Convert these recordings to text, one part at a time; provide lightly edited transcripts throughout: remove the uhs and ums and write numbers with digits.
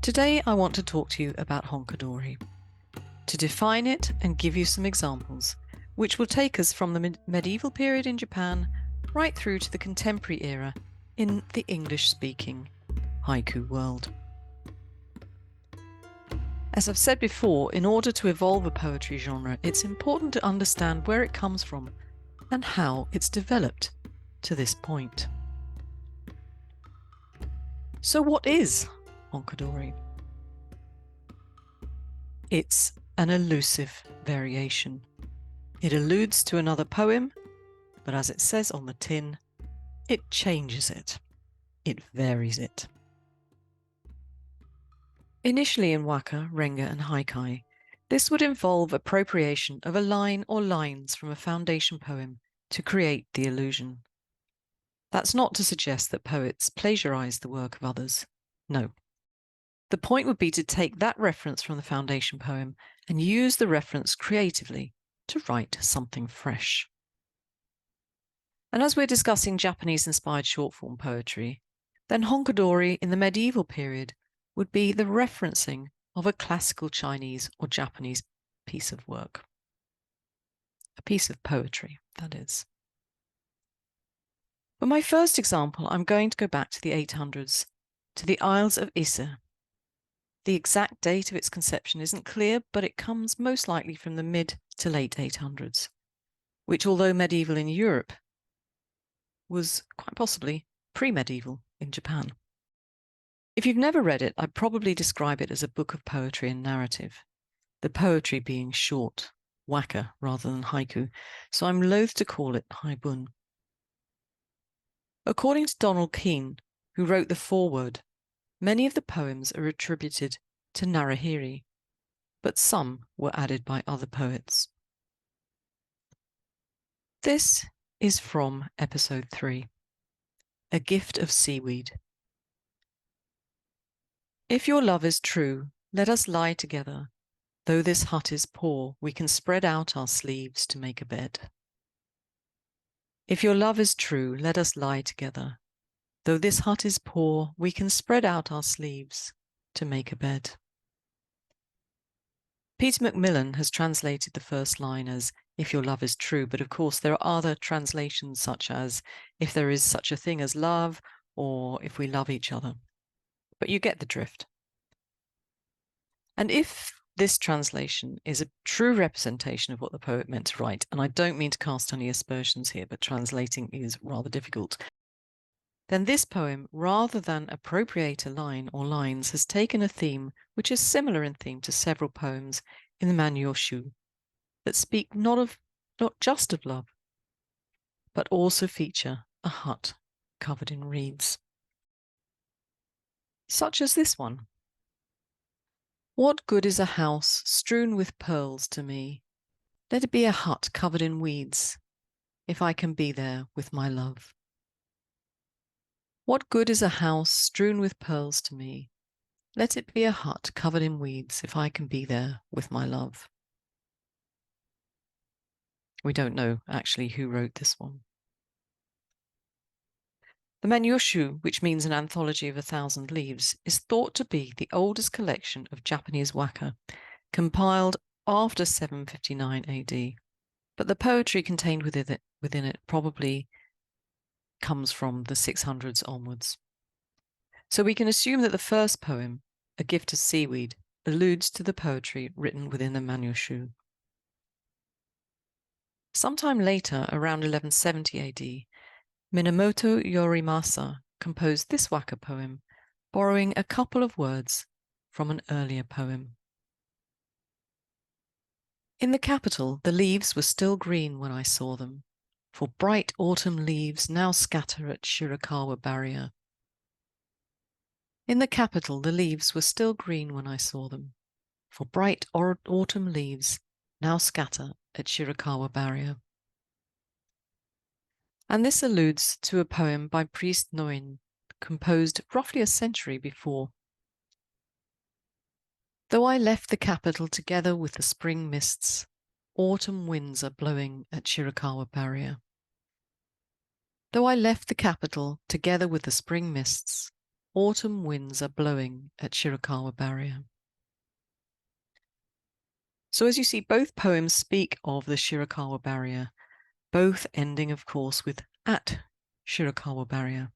Today I want to talk to you about Honkadori, to define it and give you some examples, which will take us from the medieval period in Japan right through to the contemporary era in the English-speaking haiku world. As I've said before, in order to evolve a poetry genre, it's important to understand where it comes from and how it's developed to this point. So what is Honkadori? It's an allusive variation. It alludes to another poem, but as it says on the tin, it changes it. It varies it. Initially in waka, renga and haikai, this would involve appropriation of a line or lines from a foundation poem to create the allusion. That's not to suggest that poets plagiarize the work of others. No. The point would be to take that reference from the foundation poem and use the reference creatively to write something fresh. And as we're discussing Japanese-inspired short-form poetry, then Honkadori in the medieval period would be the referencing of a classical Chinese or Japanese piece of work. A piece of poetry, that is. For my first example, I'm going to go back to the 800s, to the Isles of Ise. The exact date of its conception isn't clear, but it comes most likely from the mid to late 800s, which, although medieval in Europe, was quite possibly pre-medieval in Japan. If you've never read it, I'd probably describe it as a book of poetry and narrative, the poetry being short, waka rather than haiku, so I'm loath to call it haibun. According to Donald Keene, who wrote the foreword, many of the poems are attributed to Narahiri, but some were added by other poets. This is from episode 3, A Gift of Seaweed. If your love is true, let us lie together. Though this hut is poor, we can spread out our sleeves to make a bed. If your love is true, let us lie together. Though this hut is poor, we can spread out our sleeves to make a bed. Peter Macmillan has translated the first line as, if your love is true, but of course there are other translations such as, if there is such a thing as love, or if we love each other. But you get the drift. And if this translation is a true representation of what the poet meant to write, and I don't mean to cast any aspersions here, but translating is rather difficult, then this poem, rather than appropriate a line or lines, has taken a theme which is similar in theme to several poems in the Manyoshu that speak not just of love, but also feature a hut covered in reeds. Such as this one. What good is a house strewn with pearls to me? Let it be a hut covered in weeds, if I can be there with my love. What good is a house strewn with pearls to me? Let it be a hut covered in weeds, if I can be there with my love. We don't know actually who wrote this one. The Manyoshu, which means an anthology of 1,000 leaves, is thought to be the oldest collection of Japanese waka, compiled after 759 AD, but the poetry contained within it probably comes from the 600s onwards. So we can assume that the first poem, A Gift of Seaweed, alludes to the poetry written within the Manyoshu. Sometime later, around 1170 AD, Minamoto Yorimasa composed this waka poem, borrowing a couple of words from an earlier poem. In the capital, the leaves were still green when I saw them, for bright autumn leaves now scatter at Shirakawa barrier. In the capital, the leaves were still green when I saw them, for bright autumn leaves now scatter at Shirakawa barrier. And this alludes to a poem by priest Noin, composed roughly a century before. Though I left the capital together with the spring mists, autumn winds are blowing at Shirakawa barrier. Though I left the capital together with the spring mists, autumn winds are blowing at Shirakawa Barrier. So as you see, both poems speak of the Shirakawa Barrier, both ending, of course, with at Shirakawa Barrier.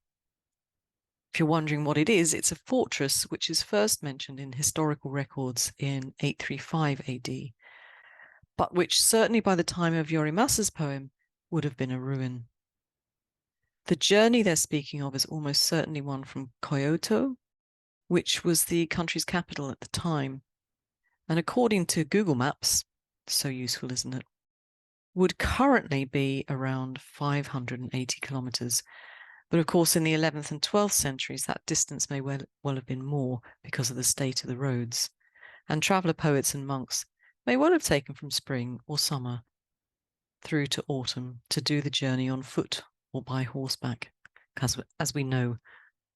If you're wondering what it is, it's a fortress which is first mentioned in historical records in 835 AD, but which certainly by the time of Yorimasa's poem would have been a ruin. The journey they're speaking of is almost certainly one from Kyoto, which was the country's capital at the time, and according to Google Maps, so useful, isn't it, would currently be around 580 kilometers. But of course, in the 11th and 12th centuries, that distance may well have been more because of the state of the roads. And traveller poets and monks may well have taken from spring or summer through to autumn to do the journey on foot or by horseback, because as we know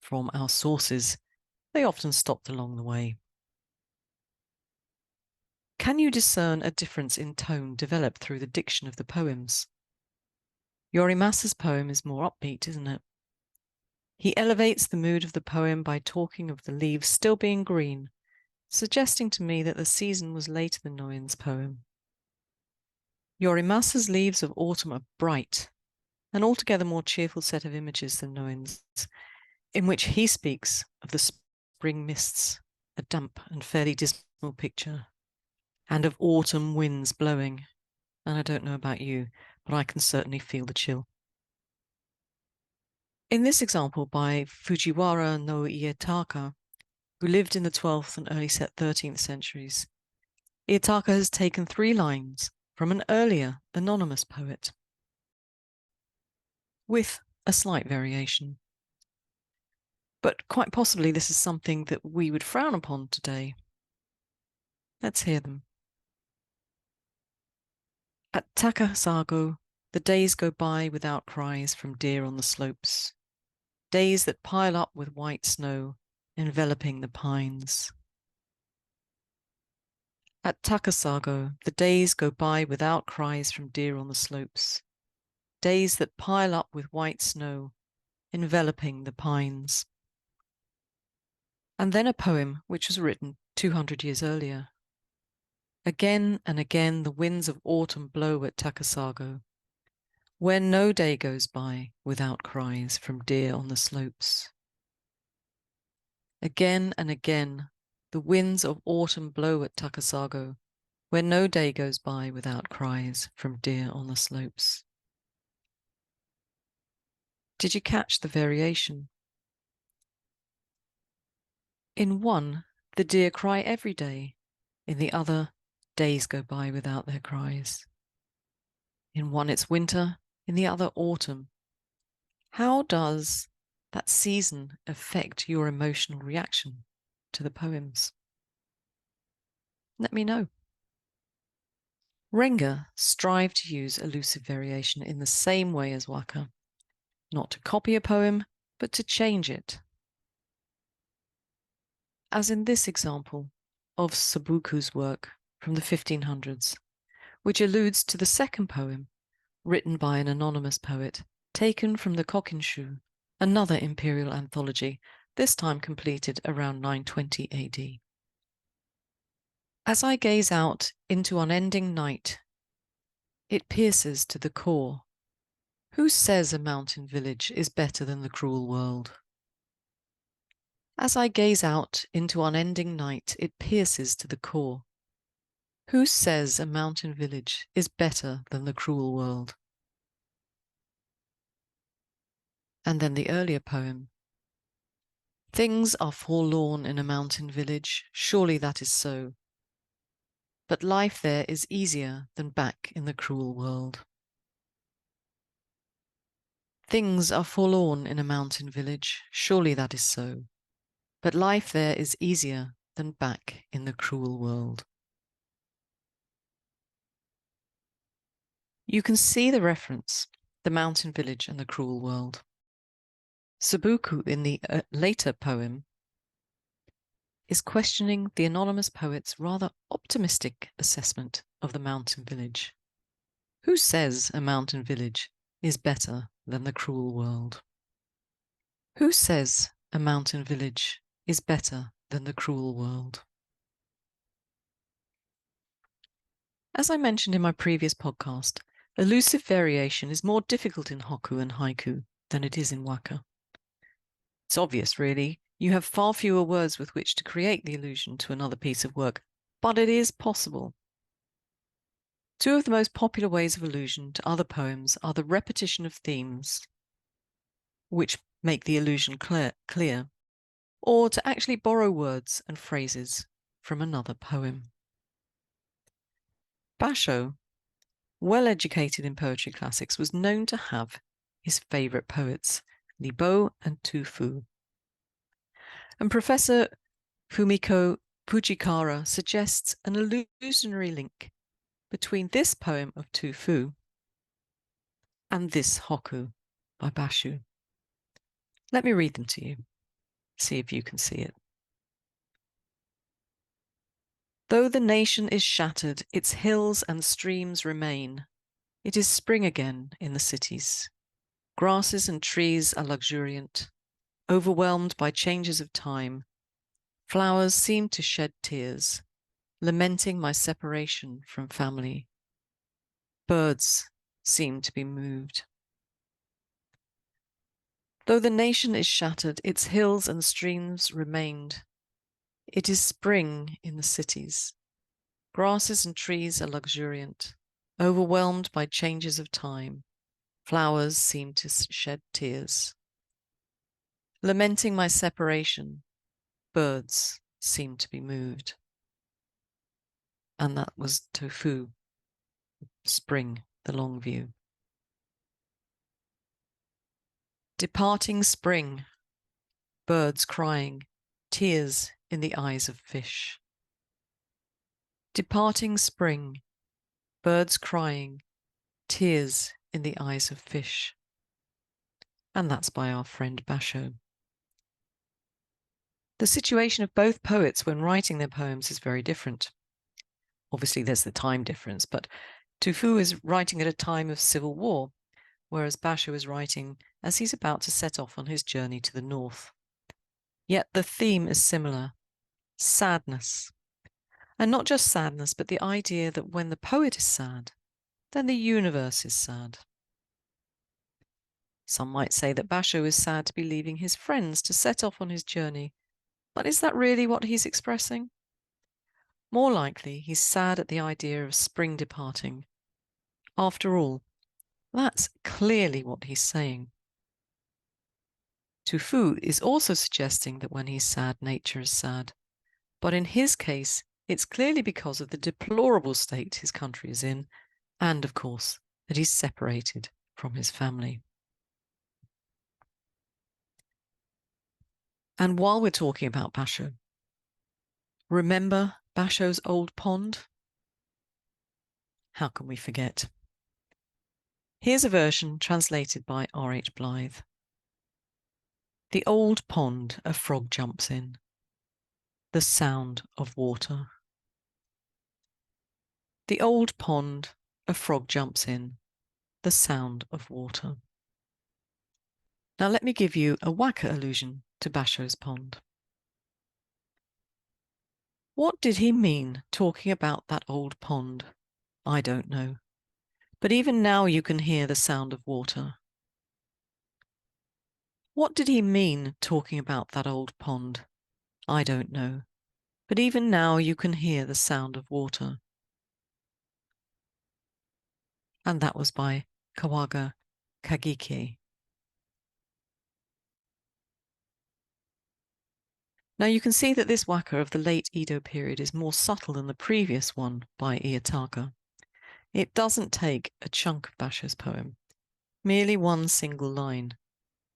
from our sources, they often stopped along the way. Can you discern a difference in tone developed through the diction of the poems? Yorimasa's poem is more upbeat, isn't it? He elevates the mood of the poem by talking of the leaves still being green, suggesting to me that the season was later than Nguyen's poem. Yorimasa's leaves of autumn are bright, an altogether more cheerful set of images than Nguyen's, in which he speaks of the spring mists, a damp and fairly dismal picture, and of autumn winds blowing. And I don't know about you, but I can certainly feel the chill. In this example by Fujiwara no Ietaka, who lived in the 12th and early 13th centuries, Ietaka has taken 3 lines from an earlier anonymous poet, with a slight variation. But quite possibly this is something that we would frown upon today. Let's hear them. At Takasago, the days go by without cries from deer on the slopes, days that pile up with white snow, enveloping the pines. At Takasago, the days go by without cries from deer on the slopes, days that pile up with white snow, enveloping the pines. And then a poem which was written 200 years earlier. Again and again the winds of autumn blow at Takasago, where no day goes by without cries from deer on the slopes. Again and again the winds of autumn blow at Takasago, where no day goes by without cries from deer on the slopes. Did you catch the variation? In one, the deer cry every day. In the other, days go by without their cries. In one, it's winter. In the other, autumn. How does that season affect your emotional reaction to the poems? Let me know. Renga strive to use allusive variation in the same way as waka, not to copy a poem, but to change it. As in this example of Sabuku's work from the 1500s, which alludes to the second poem written by an anonymous poet, taken from the Kokinshu, another imperial anthology, this time completed around 920 AD. As I gaze out into unending night, it pierces to the core. Who says a mountain village is better than the cruel world? As I gaze out into unending night, it pierces to the core. Who says a mountain village is better than the cruel world? And then the earlier poem. Things are forlorn in a mountain village, surely that is so. But life there is easier than back in the cruel world. Things are forlorn in a mountain village, surely that is so. But life there is easier than back in the cruel world. You can see the reference, the mountain village and the cruel world. Sabuku in the later poem is questioning the anonymous poet's rather optimistic assessment of the mountain village. Who says a mountain village is better than the cruel world? Who says a mountain village is better than the cruel world. As I mentioned in my previous podcast, allusive variation is more difficult in hokku and haiku than it is in waka. It's obvious, really. You have far fewer words with which to create the allusion to another piece of work, but it is possible. Two of the most popular ways of allusion to other poems are the repetition of themes, which make the allusion clear, or to actually borrow words and phrases from another poem. Basho, well educated in poetry classics, was known to have his favourite poets, Libo and Tufu. And Professor Fumiko Fujikara suggests an illusionary link between this poem of Tufu and this hokku by Basho. Let me read them to you, see if you can see it. Though the nation is shattered, its hills and streams remain. It is spring again in the cities. Grasses and trees are luxuriant, overwhelmed by changes of time. Flowers seem to shed tears, lamenting my separation from family. Birds seem to be moved. Though the nation is shattered, its hills and streams remained. It is spring in the cities. Grasses and trees are luxuriant, overwhelmed by changes of time. Flowers seem to shed tears. Lamenting my separation, birds seem to be moved. And that was Tofu, spring, the long view. Departing spring, birds crying, tears in the eyes of fish. Departing spring, birds crying, tears in the eyes of fish. And that's by our friend Basho. The situation of both poets when writing their poems is very different. Obviously, there's the time difference, but Tufu is writing at a time of civil war, whereas Basho is writing as he's about to set off on his journey to the north. Yet the theme is similar: sadness. And not just sadness, but the idea that when the poet is sad, then the universe is sad. Some might say that Basho is sad to be leaving his friends to set off on his journey, but is that really what he's expressing? More likely, he's sad at the idea of spring departing. After all, that's clearly what he's saying. Tufu is also suggesting that when he's sad, nature is sad. But in his case, it's clearly because of the deplorable state his country is in, and, of course, that he's separated from his family. And while we're talking about Basho, remember Basho's old pond? How can we forget? Here's a version translated by R.H. Blythe. The old pond a frog jumps in, the sound of water. The old pond a frog jumps in, the sound of water. Now let me give you a waka allusion to Basho's pond. What did he mean talking about that old pond? I don't know. But even now you can hear the sound of water. What did he mean talking about that old pond? I don't know. But even now you can hear the sound of water. And that was by Kawaga Kagike. Now you can see that this waka of the late Edo period is more subtle than the previous one by Iyataka. It doesn't take a chunk of Basho's poem, merely one single line,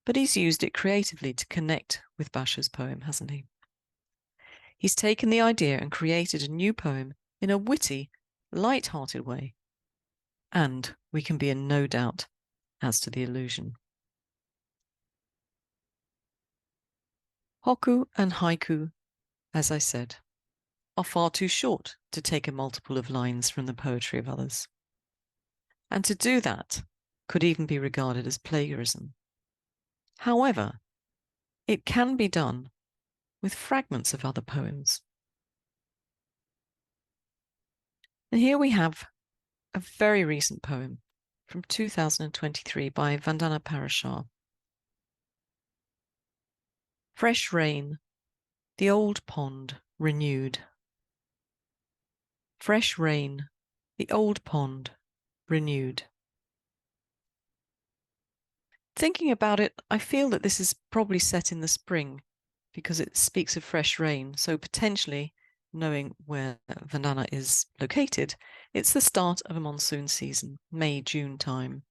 but he's used it creatively to connect with Basho's poem, hasn't he? He's taken the idea and created a new poem in a witty, light-hearted way, and we can be in no doubt as to the allusion. Hokku and haiku, as I said, are far too short to take a multiple of lines from the poetry of others. And to do that could even be regarded as plagiarism. However, It can be done with fragments of other poems. And here we have a very recent poem from 2023 by Vandana Parashar. Fresh rain, the old pond renewed. Fresh rain, the old pond renewed. Thinking about it, I feel that this is probably set in the spring because it speaks of fresh rain. So potentially, knowing where Vandana is located, it's the start of a monsoon season, May, June time.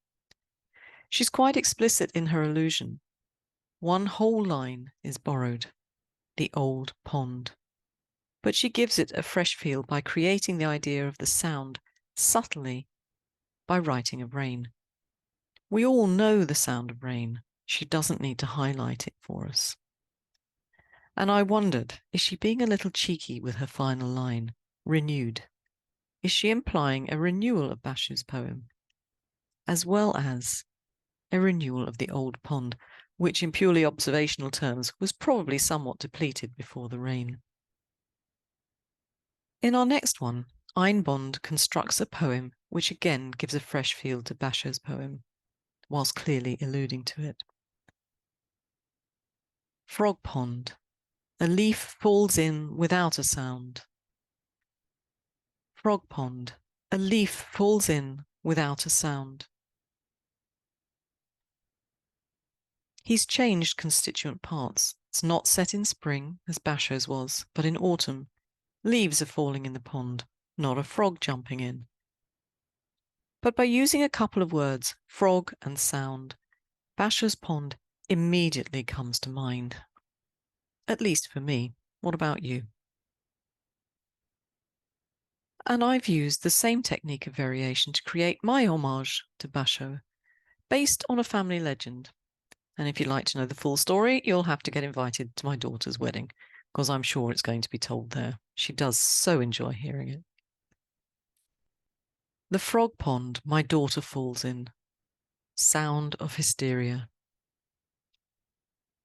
She's quite explicit in her allusion. One whole line is borrowed, the old pond. But she gives it a fresh feel by creating the idea of the sound subtly by writing of rain. We all know the sound of rain. She doesn't need to highlight it for us. And I wondered, is she being a little cheeky with her final line, renewed? Is she implying a renewal of Bashu's poem, as well as a renewal of the old pond, which in purely observational terms was probably somewhat depleted before the rain? In our next one, Einbond constructs a poem which again gives a fresh feel to Basho's poem, whilst clearly alluding to it. Frog pond. A leaf falls in without a sound. Frog pond. A leaf falls in without a sound. He's changed constituent parts. It's not set in spring, as Basho's was, but in autumn. Leaves are falling in the pond, not a frog jumping in. But by using a couple of words, frog and sound, Basho's pond immediately comes to mind. At least for me. What about you? And I've used the same technique of variation to create my homage to Basho, based on a family legend. And if you'd like to know the full story, you'll have to get invited to my daughter's wedding, because I'm sure it's going to be told there. She does so enjoy hearing it. The frog pond my daughter falls in. Sound of hysteria.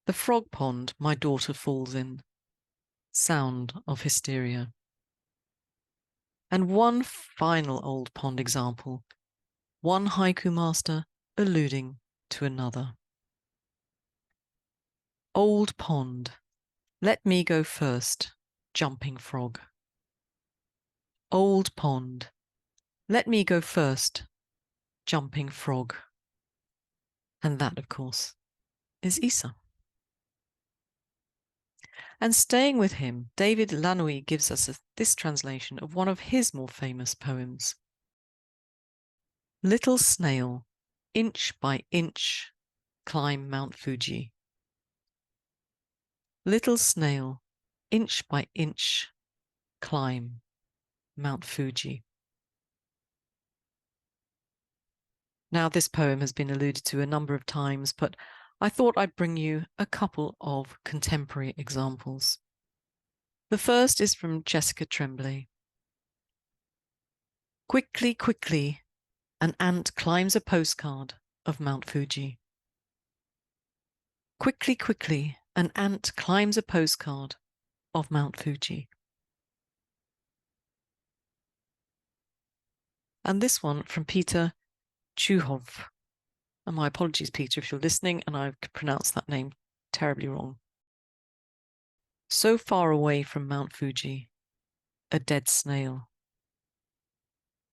The frog pond my daughter falls in. Sound of hysteria. And one final old pond example, one haiku master alluding to another. Old pond, let me go first, jumping frog. Old pond, let me go first, jumping frog. And that, of course, is Isa. And staying with him, David Lanouille gives us this translation of one of his more famous poems. Little snail, inch by inch, climb Mount Fuji. Little snail, inch by inch, climb Mount Fuji. Now, this poem has been alluded to a number of times, but I thought I'd bring you a couple of contemporary examples. The first is from Jessica Tremblay. Quickly, quickly, an ant climbs a postcard of Mount Fuji. Quickly, quickly, an ant climbs a postcard of Mount Fuji. And this one from Peter Chuhov. And my apologies, Peter, if you're listening and I've pronounced that name terribly wrong. So far away from Mount Fuji, a dead snail.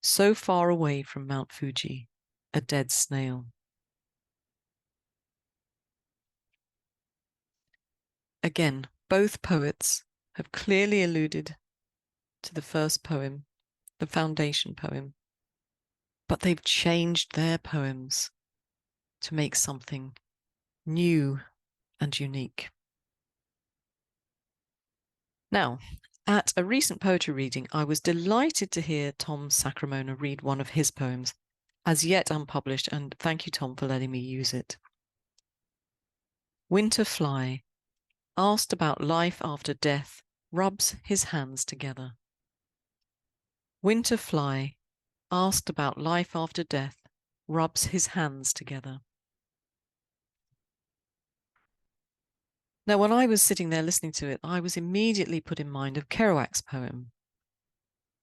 So far away from Mount Fuji, a dead snail. Again, both poets have clearly alluded to the first poem, the foundation poem, but they've changed their poems to make something new and unique. Now, at a recent poetry reading, I was delighted to hear Tom Sacramona read one of his poems, as yet unpublished, and thank you, Tom, for letting me use it. Winter fly, asked about life after death, rubs his hands together. Winter fly, asked about life after death, rubs his hands together. Now, when I was sitting there listening to it, I was immediately put in mind of Kerouac's poem.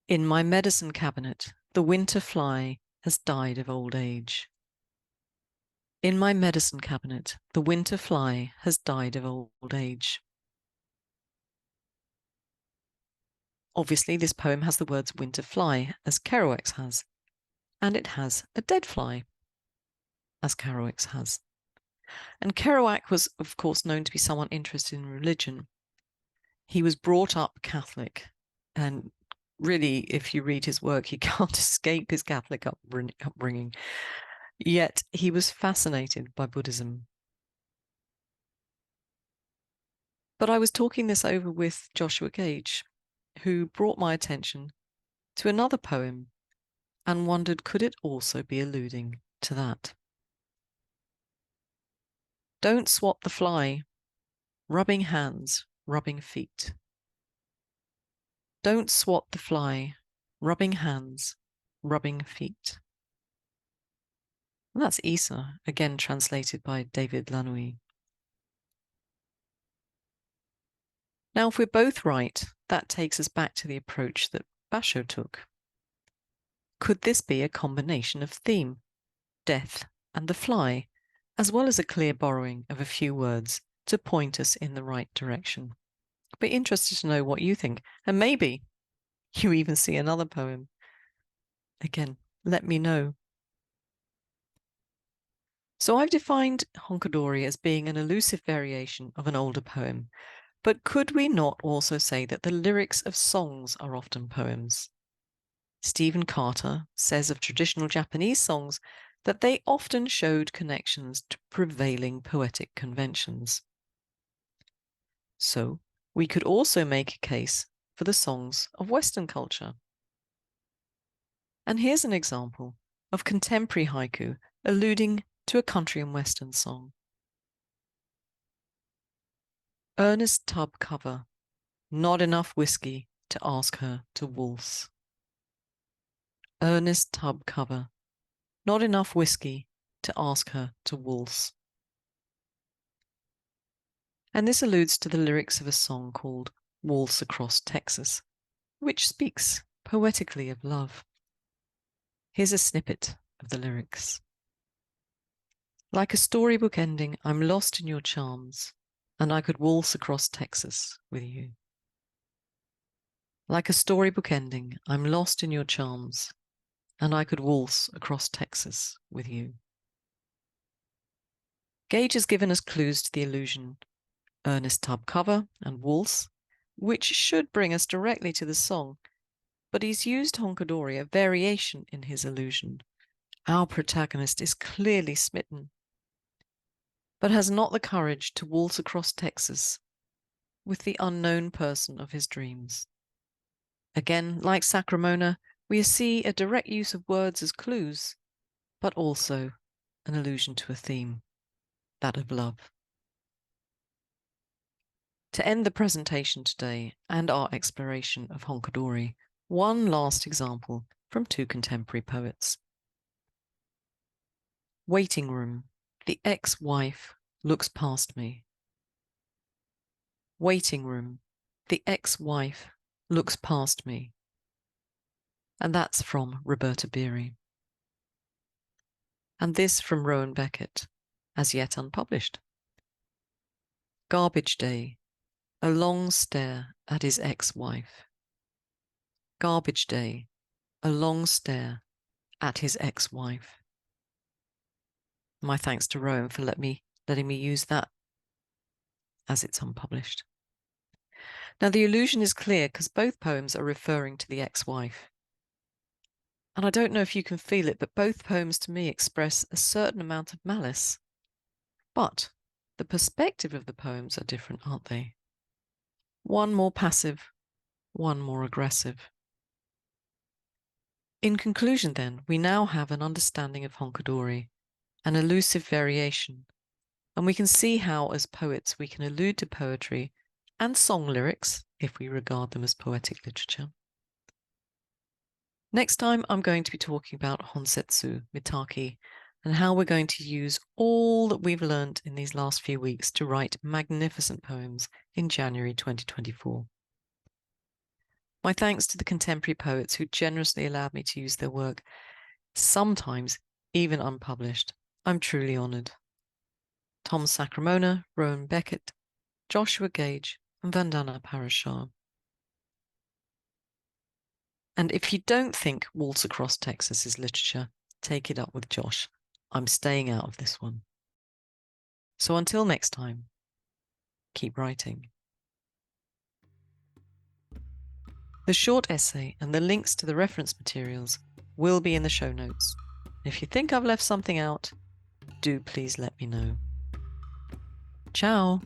In my medicine cabinet, the winter fly has died of old age. In my medicine cabinet, the winter fly has died of old age. Obviously, this poem has the words winter fly, as Kerouac's has, and it has a dead fly, as Kerouac's has. And Kerouac was, of course, known to be someone interested in religion. He was brought up Catholic, and really, if you read his work, he can't escape his Catholic upbringing. Yet he was fascinated by Buddhism. But I was talking this over with Joshua Gage, who brought my attention to another poem and wondered, could it also be alluding to that? Don't swat the fly, rubbing hands, rubbing feet. Don't swat the fly, rubbing hands, rubbing feet. And that's Isa, again translated by David Lanouille. Now, if we're both right, that takes us back to the approach that Basho took. Could this be a combination of theme, death, and the fly, as well as a clear borrowing of a few words to point us in the right direction? I'd be interested to know what you think, and maybe you even see another poem. Again, let me know. So I've defined Honkadori as being an allusive variation of an older poem, but could we not also say that the lyrics of songs are often poems? Stephen Carter says of traditional Japanese songs that they often showed connections to prevailing poetic conventions. So we could also make a case for the songs of Western culture. And here's an example of contemporary haiku alluding to a country and Western song. Earnest tub cover, not enough whiskey to ask her to waltz. Earnest tub cover, not enough whiskey to ask her to waltz. And this alludes to the lyrics of a song called Waltz Across Texas, which speaks poetically of love. Here's a snippet of the lyrics. Like a storybook ending, I'm lost in your charms, and I could waltz across Texas with you. Like a storybook ending, I'm lost in your charms, and I could waltz across Texas with you. Gage has given us clues to the allusion, earnest tub cover and waltz, which should bring us directly to the song, but he's used Honkadori, a variation in his allusion. Our protagonist is clearly smitten, but has not the courage to waltz across Texas with the unknown person of his dreams. Again, like Sacramona, we see a direct use of words as clues, but also an allusion to a theme, that of love. To end the presentation today and our exploration of Honkadori, one last example from two contemporary poets. Waiting room, the ex-wife looks past me. Waiting room, the ex-wife looks past me. And that's from Roberta Beery. And this from Rowan Beckett, as yet unpublished. Garbage day, a long stare at his ex-wife. Garbage day, a long stare at his ex-wife. My thanks to Rowan for letting me use that as it's unpublished. Now the allusion is clear because both poems are referring to the ex-wife. And I don't know if you can feel it, but both poems to me express a certain amount of malice. But the perspective of the poems are different, aren't they? One more passive, one more aggressive. In conclusion, then, we now have an understanding of Honkadori, an allusive variation, and we can see how, as poets, we can allude to poetry and song lyrics, if we regard them as poetic literature. Next time, I'm going to be talking about Honsetsu, Mitake, and how we're going to use all that we've learned in these last few weeks to write magnificent poems in January 2024. My thanks to the contemporary poets who generously allowed me to use their work, sometimes even unpublished. I'm truly honoured. Tom Sacramona, Rowan Beckett, Joshua Gage, and Vandana Parashar. And if you don't think Waltz Across Texas is literature, take it up with Josh. I'm staying out of this one. So until next time, keep writing. The short essay and the links to the reference materials will be in the show notes. If you think I've left something out, do please let me know. Ciao!